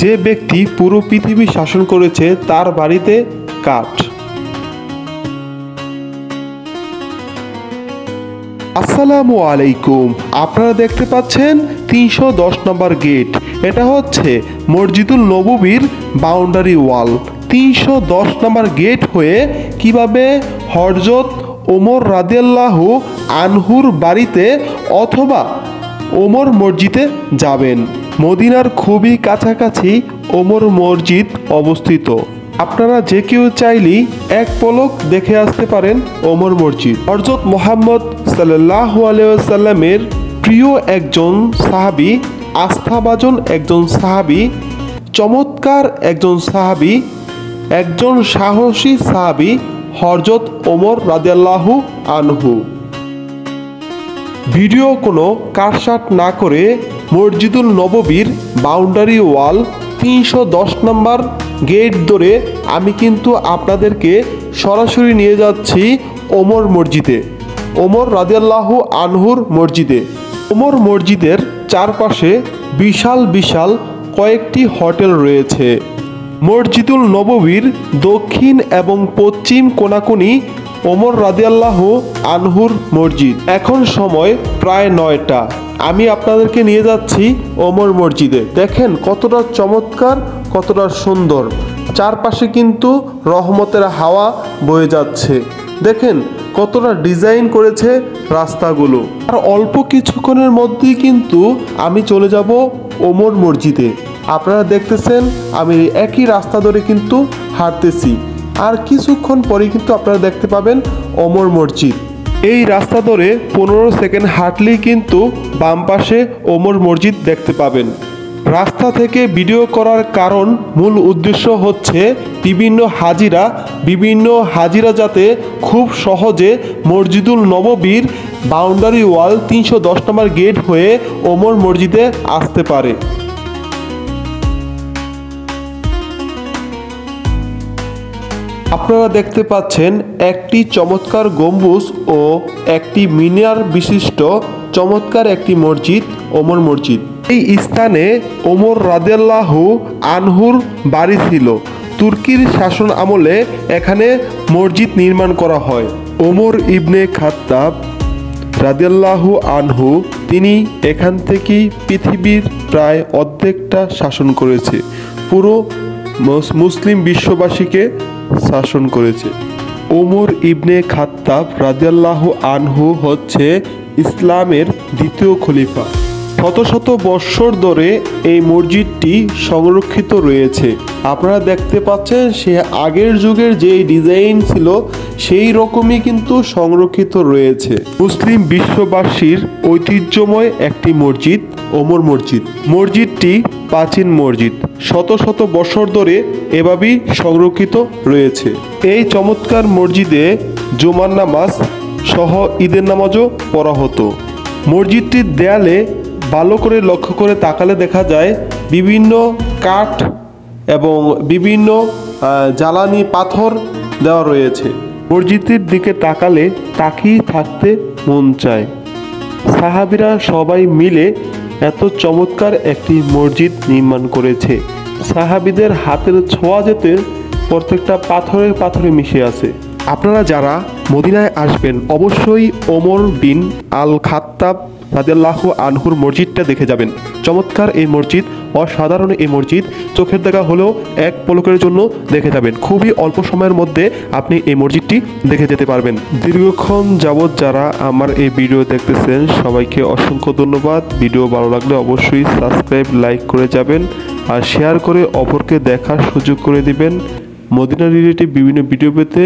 যে ব্যক্তি পুরো পৃথিবী শাসন করেছে তার বাড়িতে কাঠ। আসসালামু আলাইকুম, আপনারা দেখতে পাচ্ছেন 310 নম্বর গেট। এটা হচ্ছে মসজিদুল নববীর বাউন্ডারি ওয়াল। 310 নম্বর গেট হয়ে কিভাবে হযরত ওমর রাদিয়াল্লাহু আনহুর বাড়িতে অথবা ওমর মসজিদে যাবেন। মদিনার খুবই কাছাকাছি ওমর মসজিদ অবস্থিত। আপনারা যে কেউ চাইলেই এক পলক দেখে আসতে পারেন ওমর মসজিদ। হযরত মুহাম্মদ সাল্লাল্লাহু আলাইহি ওয়াসাল্লামের প্রিয় একজন সাহাবী, আস্থাভাজন একজন সাহাবী, চমৎকার একজন সাহাবী, একজন সাহসী সাহাবী হযরত ওমর রাদিয়াল্লাহু আনহু। ভিডিও কোনো কাটছাঁট না করে মসজিদুল নববীর বাউন্ডারি ওয়াল 310 নম্বর গেট ধরে আমি কিন্তু আপনাদেরকে সরাসরি নিয়ে যাচ্ছি ওমর মসজিদে, ওমর রাদিয়াল্লাহু আনহুর মসজিদে। ওমর মসজিদের চারপাশে বিশাল বিশাল কয়েকটি হোটেল রয়েছে। মসজিদুল নববীর দক্ষিণ এবং পশ্চিম কোণাকুনি ওমর রাদিয়াল্লাহু আনহুর মসজিদ। এখন সময় প্রায় 9টা। আমি আপনাদেরকে নিয়ে যাচ্ছি ওমর মসজিদে। দেখেন কতটা চমৎকার, কতটা সুন্দর। চারপাশে কিন্তু রহমতের হাওয়া বয়ে যাচ্ছে। দেখেন কতটা ডিজাইন করেছে রাস্তাগুলো। আর অল্প কিছুক্ষণের মধ্যেই কিন্তু আমি চলে যাব ওমর মসজিদে। আপনারা দেখতেছেন আমি একই রাস্তা ধরে কিন্তু হাঁটতেছি। আর কিছুক্ষণ পরে কিন্তু আপনারা দেখতে পাবেন ওমর মসজিদ। এই রাস্তা ধরে 15 সেকেন্ড হাঁটলেই কিন্তু বাম পাশে ওমর মসজিদ দেখতে পাবেন। রাস্তা থেকে ভিডিও করার কারণ, মূল উদ্দেশ্য হচ্ছে বিভিন্ন হাজিরা যাতে খুব সহজে মসজিদুল নববীর বাউন্ডারি ওয়াল 310 নম্বর গেট হয়ে ওমর মসজিদে আসতে পারে। আপনারা দেখতে পাচ্ছেন একটি চমৎকার গম্বুজ ও একটি মিনার বিশিষ্ট চমৎকার একটি মসজিদ, ওমর মসজিদ। এই স্থানে ওমর রাদিয়াল্লাহু আনহুর বাড়ি ছিল। তুর্কির শাসন আমলে এখানে মসজিদ নির্মাণ করা হয়। ওমর ইবনে খাত্তাব রাদিয়াল্লাহু আনহু তিনি এখান থেকেই পৃথিবীর প্রায় অর্ধেকটা শাসন করেছে, পুরো মুসলিম বিশ্ববাসীকে শাসন করেছে। ওমর ইবনে খাত্তাব রাদিয়াল্লাহু আনহু হচ্ছে ইসলামের দ্বিতীয় খলিফা। শত শত বৎসর ধরে এই মসজিদটি সংরক্ষিত রয়েছে। আপনারা দেখতে পাচ্ছেন সে আগের যুগের যে ডিজাইন ছিল সেই রকমই কিন্তু সংরক্ষিত রয়েছে। মুসলিম বিশ্ববাসীর ঐতিহ্যময় একটি মসজিদ ওমর মসজিদ। মসজিদটি প্রাচীন মসজিদ, শত শত বছর ধরে এভাবেই সংরক্ষিত রয়েছে। এই চমৎকার মসজিদে জুমার নামাজ সহ ঈদের নামাজও পড়া হতো। মসজিদটির দেয়ালে ভালো করে লক্ষ্য করে তাকালে দেখা যায় বিভিন্ন কাঠ এবং বিভিন্ন জ্বালানি পাথর দেওয়া রয়েছে। মসজিদটির দিকে তাকালে তাকিয়ে থাকতে মন চায়। সাহাবীরা সবাই মিলে এত চমৎকার একটি মসজিদ নির্মাণ করেছে। সাহাবীদের হাতের ছোঁয়া যেতে প্রত্যেকটা পাথরে পাথরে মিশে আছে। আপনারা যারা মদিনায় আসবেন অবশ্যই ওমর বিন আল খাত্তাব রাদিয়াল্লাহু আনহুর মসজিদটা দেখে যাবেন। চমৎকার এই মসজিদ, অসাধারণ এই মসজিদ। চোখের দেখা হলেও এক পলকের জন্য দেখে যাবেন। খুবই অল্প সময়ের মধ্যে আপনি এই মসজিদটি দেখে যেতে পারবেন। দীর্ঘক্ষণ যাবৎ যারা আমার এই ভিডিও দেখতেছেন সবাইকে অসংখ্য ধন্যবাদ। ভিডিও ভালো লাগলে অবশ্যই সাবস্ক্রাইব, লাইক করে যাবেন আর শেয়ার করে অপরকে দেখার সুযোগ করে দিবেন। মদিনা রিলেটিভ বিভিন্ন ভিডিও পেতে